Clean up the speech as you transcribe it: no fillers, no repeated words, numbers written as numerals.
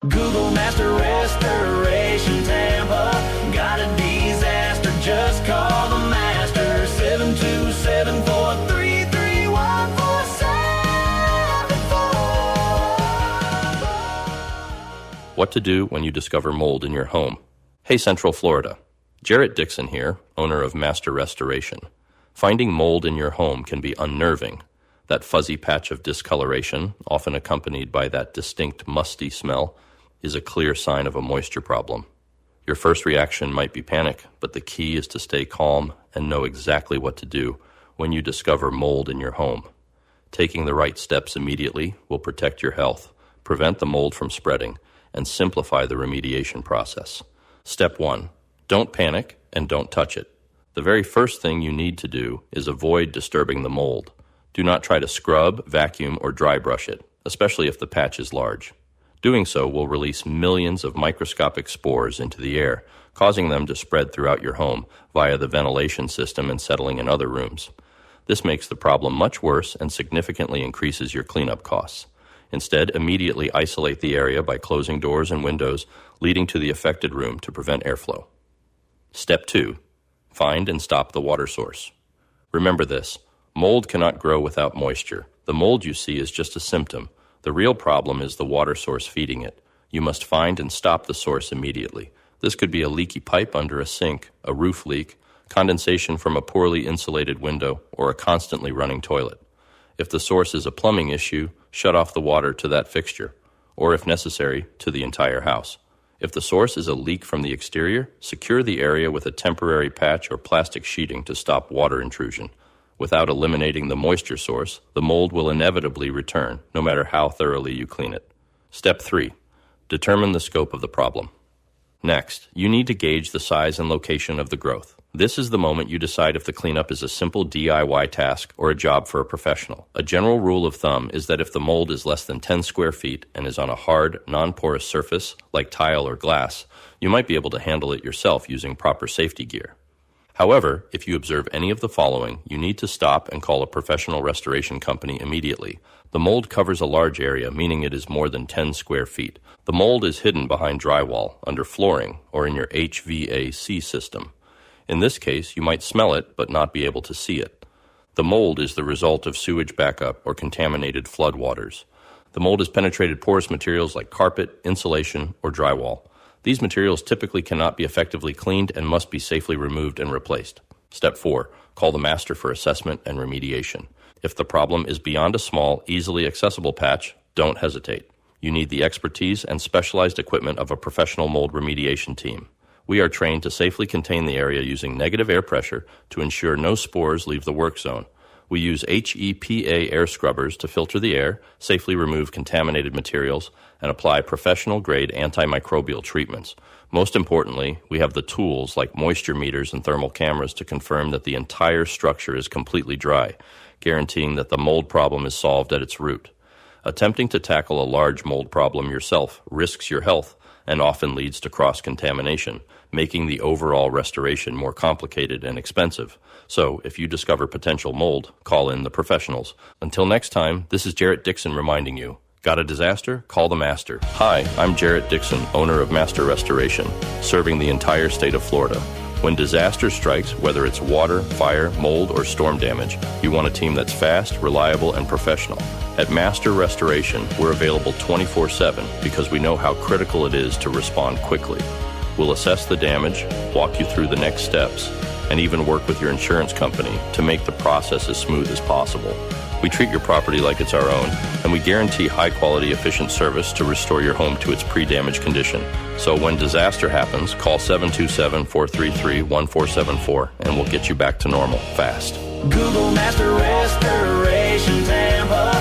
Google Master Restoration Tampa. Got a disaster, just call the master. 727-431-4744. What to do when you discover mold in your home. Hey, Central Florida. Jarrett Dixon here, owner of Master Restoration. Finding mold in your home can be unnerving. That fuzzy patch of discoloration, often accompanied by that distinct musty smell, is a clear sign of a moisture problem. Your first reaction might be panic, but the key is to stay calm and know exactly what to do when you discover mold in your home. Taking the right steps immediately will protect your health, prevent the mold from spreading, and simplify the remediation process. Step 1. Don't panic and don't touch it. The very first thing you need to do is avoid disturbing the mold. Do not try to scrub, vacuum, or dry brush it, especially if the patch is large. Doing so will release millions of microscopic spores into the air, causing them to spread throughout your home via the ventilation system and settling in other rooms. This makes the problem much worse and significantly increases your cleanup costs. Instead, immediately isolate the area by closing doors and windows leading to the affected room to prevent airflow. Step 2. Find and stop the water source. Remember this, mold cannot grow without moisture. The mold you see is just a symptom. The real problem is the water source feeding it. You must find and stop the source immediately. This could be a leaky pipe under a sink, a roof leak, condensation from a poorly insulated window, or a constantly running toilet. If the source is a plumbing issue, shut off the water to that fixture, or if necessary, to the entire house. If the source is a leak from the exterior, secure the area with a temporary patch or plastic sheeting to stop water intrusion. Without eliminating the moisture source, the mold will inevitably return, no matter how thoroughly you clean it. Step 3. Determine the scope of the problem. Next, you need to gauge the size and location of the growth. This is the moment you decide if the cleanup is a simple DIY task or a job for a professional. A general rule of thumb is that if the mold is less than 10 square feet and is on a hard, non-porous surface, like tile or glass, you might be able to handle it yourself using proper safety gear. However, if you observe any of the following, you need to stop and call a professional restoration company immediately. The mold covers a large area, meaning it is more than 10 square feet. The mold is hidden behind drywall, under flooring, or in your HVAC system. In this case, you might smell it, but not be able to see it. The mold is the result of sewage backup or contaminated floodwaters. The mold has penetrated porous materials like carpet, insulation, or drywall. These materials typically cannot be effectively cleaned and must be safely removed and replaced. Step 4. Call the master for assessment and remediation. If the problem is beyond a small, easily accessible patch, don't hesitate. You need the expertise and specialized equipment of a professional mold remediation team. We are trained to safely contain the area using negative air pressure to ensure no spores leave the work zone. We use HEPA air scrubbers to filter the air, safely remove contaminated materials, and apply professional-grade antimicrobial treatments. Most importantly, we have the tools like moisture meters and thermal cameras to confirm that the entire structure is completely dry, guaranteeing that the mold problem is solved at its root. Attempting to tackle a large mold problem yourself risks your health and often leads to cross-contamination, making the overall restoration more complicated and expensive. So, if you discover potential mold, call in the professionals. Until next time, this is Jarrett Dixon reminding you, got a disaster? Call the master. Hi, I'm Jarrett Dixon, owner of Master Restoration, serving the entire state of Florida. When disaster strikes, whether it's water, fire, mold, or storm damage, you want a team that's fast, reliable, and professional. At Master Restoration, we're available 24/7 because we know how critical it is to respond quickly. We'll assess the damage, walk you through the next steps, and even work with your insurance company to make the process as smooth as possible. We treat your property like it's our own, and we guarantee high-quality, efficient service to restore your home to its pre-damage condition. So when disaster happens, call 727-433-1474, and we'll get you back to normal fast. Google Master Restoration Tampa.